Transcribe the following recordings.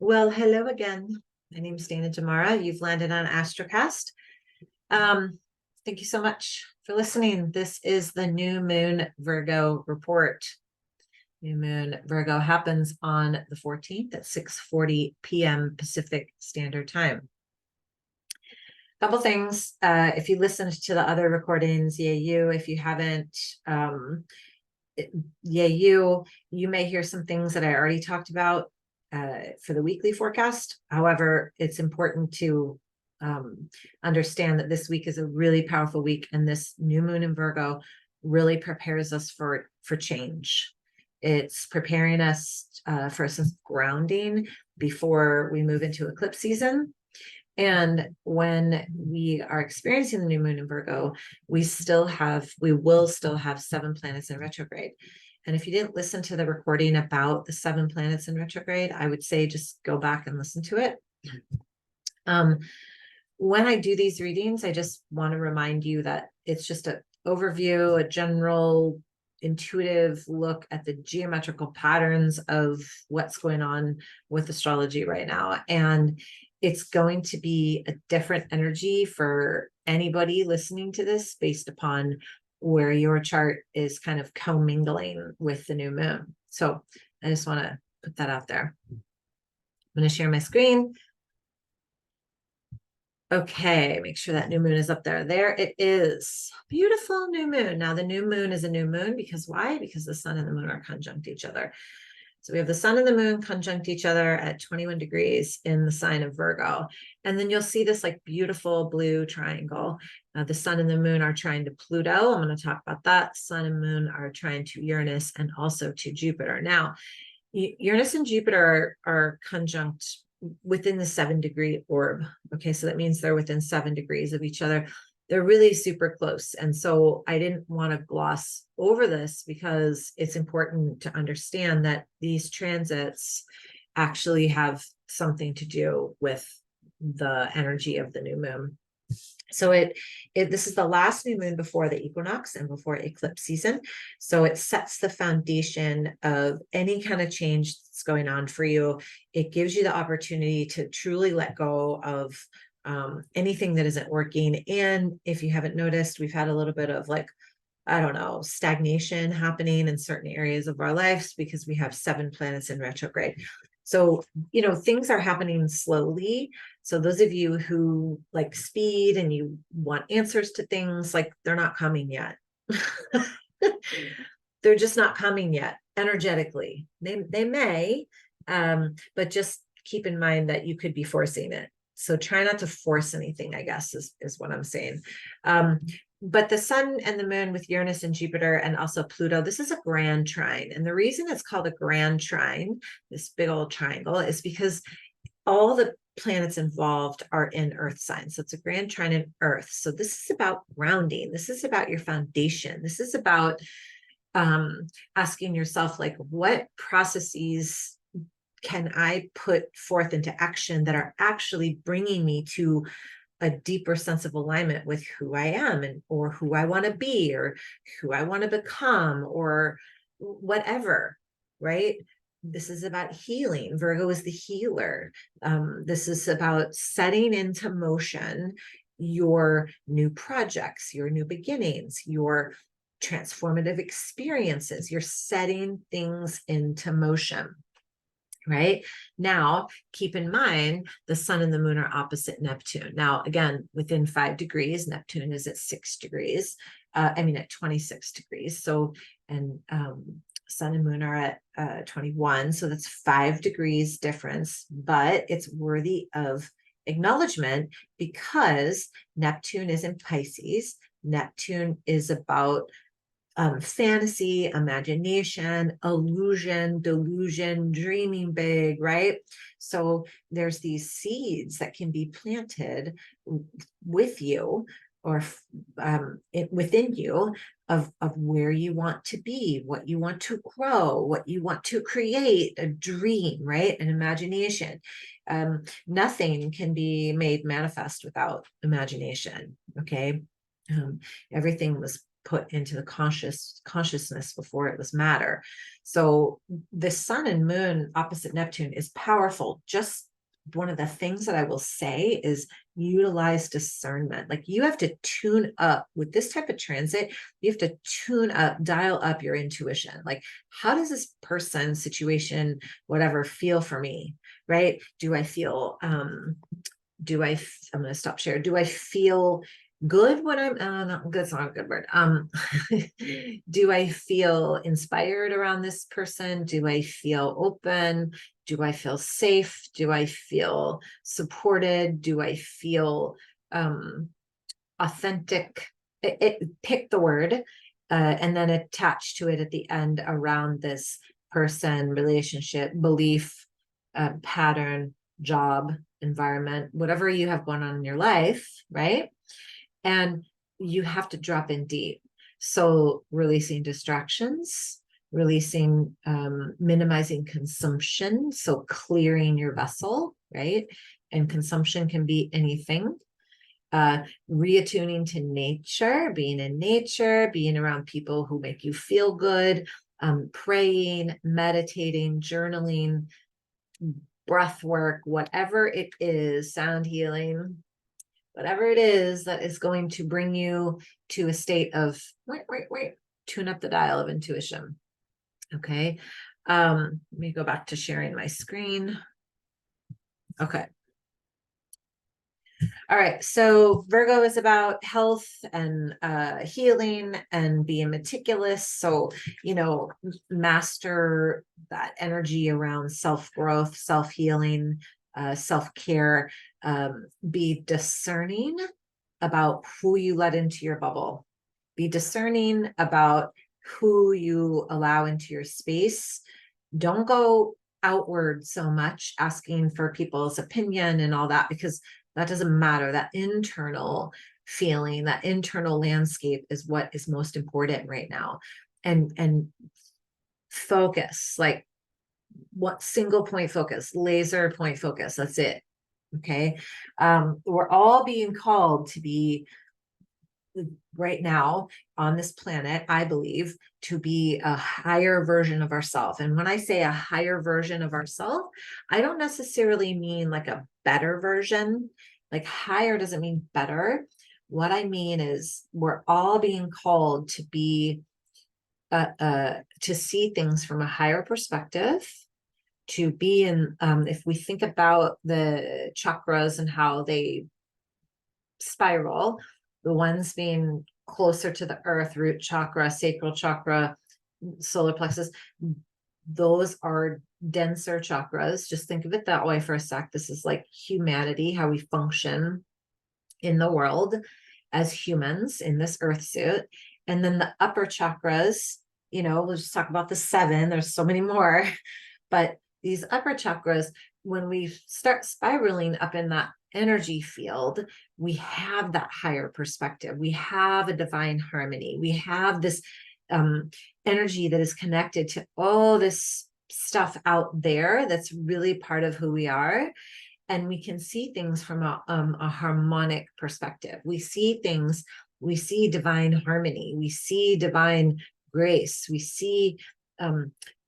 Well, hello again. My name is Dana Jamara. You've landed on Astrocast. Thank you so much for listening. This is the New Moon Virgo report. New Moon Virgo happens on the 14th at 6:40 p.m. Pacific Standard Time. Couple things. If you listened to the other recordings, yay you. If you haven't, yay you. You may hear some things that I already talked about for the weekly forecast. However, it's important to understand that this week is a really powerful week, and this new moon in Virgo really prepares us for change. It's preparing us for a sense of grounding before we move into eclipse season. And when we are experiencing the new moon in Virgo, we will still have 7 planets in retrograde. And if you didn't listen to the recording about the 7 planets in retrograde, I would say just go back and listen to it. When I do these readings, I just want to remind you that it's just an overview, a general intuitive look at the geometrical patterns of what's going on with astrology right now. And it's going to be a different energy for anybody listening to this based upon where your chart is kind of commingling with the new moon. So I just want to put that out there. I'm going to share my screen. Okay, make sure that new moon is up there. There it is. Beautiful new moon. Now the new moon is a new moon because why? Because the sun and the moon are conjunct each other. So we have the sun and the moon conjunct each other at 21 degrees in the sign of Virgo. And then you'll see this like beautiful blue triangle. The sun and the moon are trying to Pluto. I'm going to talk about that. Sun and moon are trying to Uranus and also to Jupiter. Now, Uranus and Jupiter are conjunct within the 7-degree orb. Okay, so that means they're within 7 degrees of each other. They're really super close. And so I didn't want to gloss over this because it's important to understand that these transits actually have something to do with the energy of the new moon. So this is the last new moon before the equinox and before eclipse season. So it sets the foundation of any kind of change that's going on for you. It gives you the opportunity to truly let go of anything that isn't working. And if you haven't noticed, we've had a little bit of like, I don't know, stagnation happening in certain areas of our lives because we have 7 planets in retrograde. So, things are happening slowly. So those of you who like speed and you want answers to things, like they're not coming yet. They're just not coming yet energetically. They may, but just keep in mind that you could be forcing it. So try not to force anything, I guess, is what I'm saying. But the sun and the moon with Uranus and Jupiter and also Pluto, this is a grand trine. And the reason it's called a grand trine, this big old triangle, is because all the planets involved are in earth signs. So it's a grand trine in earth. So this is about grounding. This is about your foundation. This is about asking yourself, like, what processes can I put forth into action that are actually bringing me to a deeper sense of alignment with who I am or who I want to be or who I want to become or whatever, right? This is about healing. Virgo is the healer. This is about setting into motion your new projects, your new beginnings, your transformative experiences. You're setting things into motion. Right now, keep in mind the sun and the moon are opposite Neptune. Now, again, within 5 degrees, Neptune is at 6 degrees. At 26 degrees. So, and sun and moon are at 21. So that's 5 degrees difference, but it's worthy of acknowledgement because Neptune is in Pisces. Neptune is about fantasy, imagination, illusion, delusion, dreaming big, right? So there's these seeds that can be planted with you or within you of where you want to be, what you want to grow, what you want to create, a dream, right? An imagination. Nothing can be made manifest without imagination, okay? Everything was put into the consciousness before it was matter. So the sun and moon opposite Neptune is powerful. Just one of the things that I will say is utilize discernment. Like you have to tune up with this type of transit. You have to tune up, dial up your intuition. Like, how does this person, situation, whatever feel for me? Right? Do I feel, I'm going to stop share. Do I feel good when I'm not good's not a good word. Do I feel inspired around this person? Do I feel open? Do I feel safe? Do I feel supported? Do I feel authentic? Pick the word and then attach to it at the end around this person, relationship, belief, pattern, job, environment, whatever you have going on in your life, right? And you have to drop in deep. So releasing distractions, releasing, minimizing consumption. So clearing your vessel, right? And consumption can be anything. Reattuning to nature, being in nature, being around people who make you feel good, praying, meditating, journaling, breath work, whatever it is, sound healing, whatever it is that is going to bring you to a state of tune up the dial of intuition. Okay. Let me go back to sharing my screen. Okay. All right. So Virgo is about health and healing and being meticulous. So, master that energy around self-growth, self-healing, self-care. Be discerning about who you let into your bubble. Be discerning about who you allow into your space. Don't go outward so much asking for people's opinion and all that, because that doesn't matter. That internal feeling, that internal landscape is what is most important right now. And focus, like what single point focus, laser point focus. That's it. Okay. We're all being called to be right now on this planet, I believe, to be a higher version of ourselves. And when I say a higher version of ourselves, I don't necessarily mean like a better version. Like higher doesn't mean better. What I mean is we're all being called to be, to see things from a higher perspective, to be in, if we think about the chakras and how they spiral, the ones being closer to the earth, root chakra, sacral chakra, solar plexus, those are denser chakras. Just think of it that way for a sec. This is like humanity, how we function in the world as humans in this earth suit. And then the upper chakras, we'll just talk about the 7. There's so many more, but these upper chakras, when we start spiraling up in that energy field, we have that higher perspective. We have a divine harmony. We have this energy that is connected to all this stuff out there that's really part of who we are. And we can see things from a harmonic perspective. We see things, we see divine harmony. We see divine grace. We see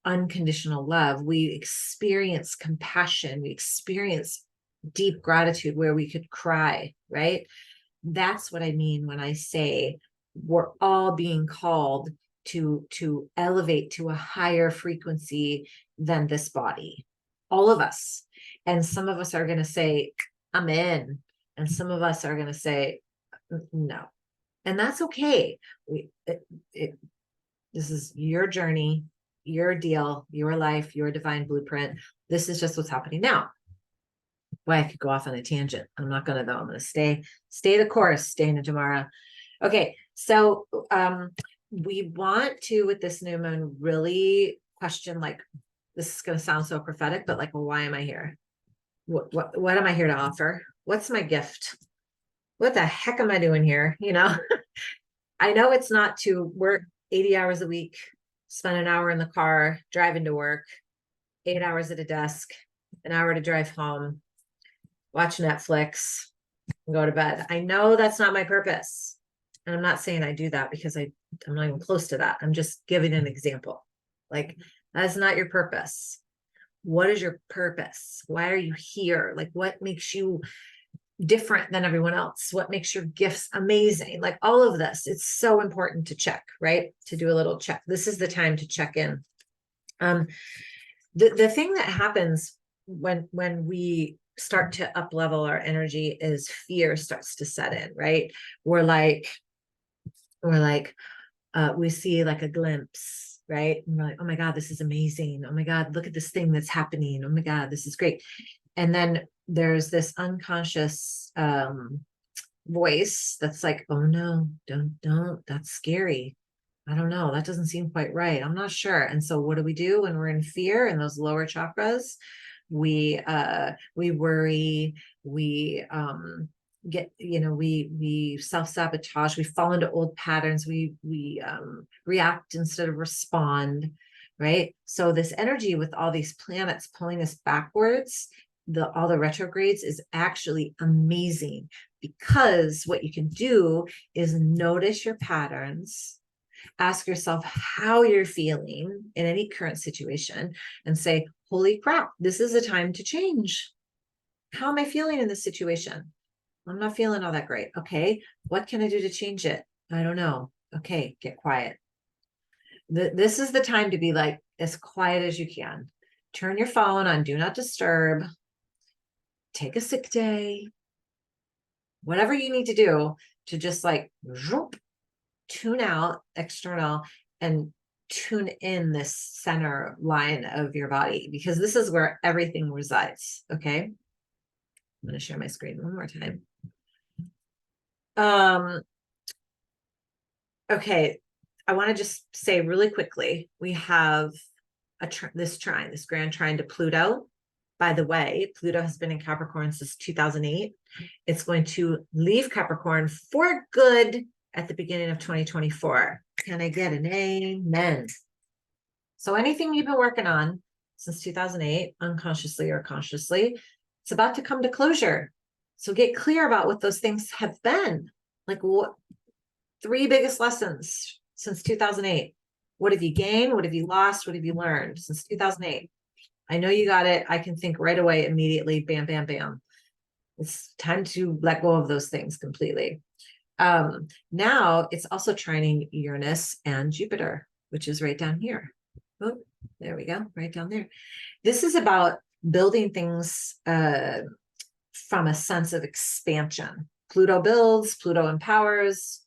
unconditional love. We experience compassion. We experience deep gratitude where we could cry, right? That's what I mean when I say we're all being called to elevate to a higher frequency than this body, all of us. And some of us are going to say, I'm in. And some of us are going to say, no. And that's okay. This is your journey, your deal, your life, your divine blueprint. This is just what's happening now. Boy, I could go off on a tangent. I'm not going to, though. I'm going to stay the course, Dana Jamara. Okay. So, we want to, with this new moon, really question, like, this is going to sound so prophetic, but like, well, why am I here? What am I here to offer? What's my gift? What the heck am I doing here? I know it's not to work 80 hours a week, spend an hour in the car, driving to work, 8 hours at a desk, an hour to drive home, watch Netflix, and go to bed. I know that's not my purpose. And I'm not saying I do that because I I'm not even close to that. I'm just giving an example. Like, that's not your purpose. What is your purpose? Why are you here? Like, what makes you different than everyone else? What makes your gifts amazing? Like all of this, it's so important to check, right? To do a little check. This is the time to check in. The thing that happens when we start to up level our energy is fear starts to set in, right? We're like, we see like a glimpse, right? And we're like, oh my God, this is amazing. Oh my God, look at this thing that's happening. Oh my God, this is great. And then there's this unconscious voice that's like, oh no, don't, that's scary. I don't know, that doesn't seem quite right. I'm not sure. And so what do we do when we're in fear in those lower chakras? We worry, we get, we self-sabotage, we fall into old patterns, we react instead of respond, right? So this energy with all these planets pulling us backwards, all the retrogrades, is actually amazing, because what you can do is notice your patterns, ask yourself how you're feeling in any current situation, and say, holy crap, this is a time to change. How am I feeling in this situation? I'm not feeling all that great. Okay, what can I do to change it? I don't know. Okay, get quiet. This is the time to be like as quiet as you can. Turn your phone on do not disturb. Take a sick day. Whatever you need to do to just like tune out external and tune in this center line of your body, because this is where everything resides. Okay. I'm going to share my screen one more time. Okay. I want to just say really quickly, we have this Grand Trine to Pluto. By the way, Pluto has been in Capricorn since 2008. It's going to leave Capricorn for good at the beginning of 2024. Can I get an amen? So anything you've been working on since 2008, unconsciously or consciously, it's about to come to closure. So get clear about what those things have been. Like, what 3 biggest lessons since 2008? What have you gained? What have you lost? What have you learned since 2008? I know you got it. I can think right away, immediately, bam, bam, bam. It's time to let go of those things completely. Now it's also trining Uranus and Jupiter, which is right down here. Oh, there we go, right down there. This is about building things from a sense of expansion. Pluto builds, Pluto empowers,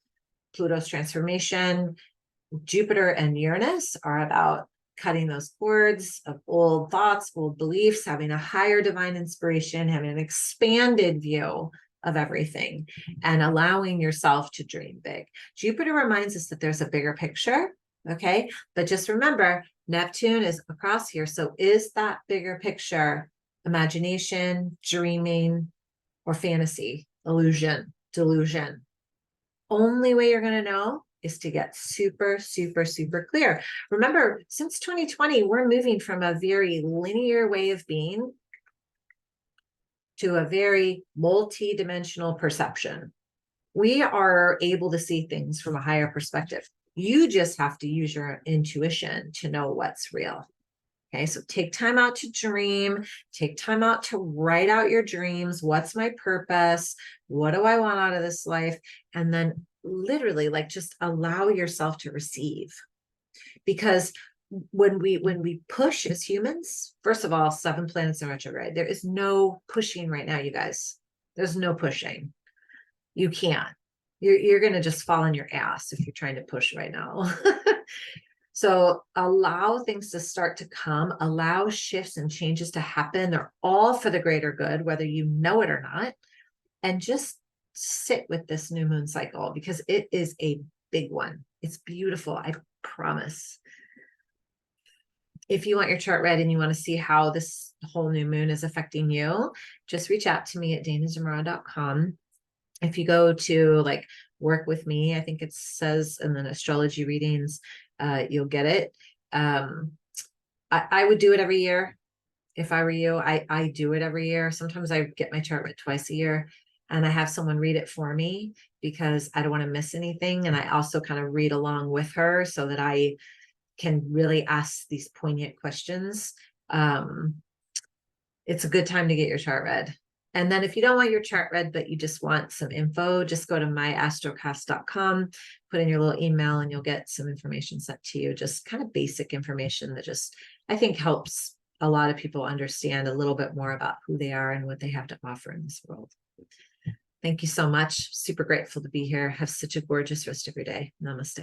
Pluto's transformation. Jupiter and Uranus are about cutting those cords of old thoughts, old beliefs, having a higher divine inspiration, having an expanded view of everything, and allowing yourself to dream big. Jupiter reminds us that there's a bigger picture, okay? But just remember, Neptune is across here. So is that bigger picture imagination, dreaming, or fantasy, illusion, delusion? Only way you're going to know is to get super, super, super clear. Remember, since 2020, we're moving from a very linear way of being to a very multi-dimensional perception. We are able to see things from a higher perspective. You just have to use your intuition to know what's real. Okay, so take time out to dream, take time out to write out your dreams. What's my purpose? What do I want out of this life? And then literally, like, just allow yourself to receive. Because when we push as humans, first of all, 7 planets in retrograde, there is no pushing right now, you guys. There's no pushing. You can't. You're going to just fall on your ass if you're trying to push right now. So allow things to start to come, allow shifts and changes to happen. They're all for the greater good, whether you know it or not. And just sit with this new moon cycle, because it is a big one. It's beautiful, I promise. If you want your chart read and you want to see how this whole new moon is affecting you, just reach out to me at danazamora.com. If you go to like work with me, I think it says, and then astrology readings, you'll get it. I would do it every year. If I were you, I do it every year. Sometimes I get my chart read twice a year, and I have someone read it for me, because I don't want to miss anything. And I also kind of read along with her so that I can really ask these poignant questions. It's a good time to get your chart read. And then if you don't want your chart read, but you just want some info, just go to myastrocast.com, put in your little email, and you'll get some information sent to you, just kind of basic information that just, I think, helps a lot of people understand a little bit more about who they are and what they have to offer in this world. Thank you so much. Super grateful to be here. Have such a gorgeous rest of your day. Namaste.